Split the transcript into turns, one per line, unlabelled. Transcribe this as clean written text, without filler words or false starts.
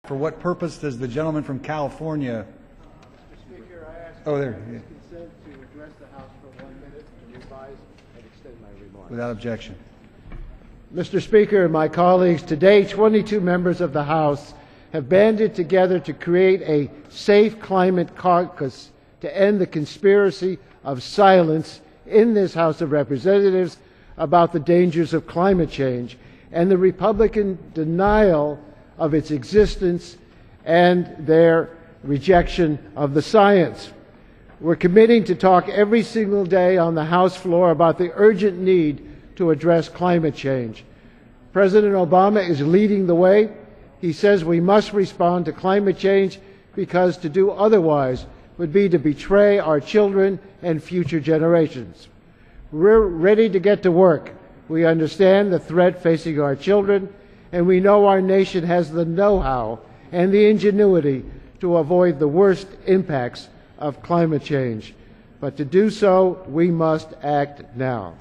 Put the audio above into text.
For what purpose does the gentleman from California?
Mr. Speaker, I ask
There.
his consent to address the House for 1 minute and revise and extend my remarks.
Without objection.
Mr. Speaker and my colleagues, today 22 members of the House have banded together to create a safe climate caucus to end the conspiracy of silence in this House of Representatives about the dangers of climate change and the Republican denial of its existence and their rejection of the science. We're committing to talk every single day on the House floor about the urgent need to address climate change. President Obama is leading the way. He says we must respond to climate change because to do otherwise would be to betray our children and future generations. We're ready to get to work. We understand the threat facing our children, and we know our nation has the know-how and the ingenuity to avoid the worst impacts of climate change. But to do so, we must act now.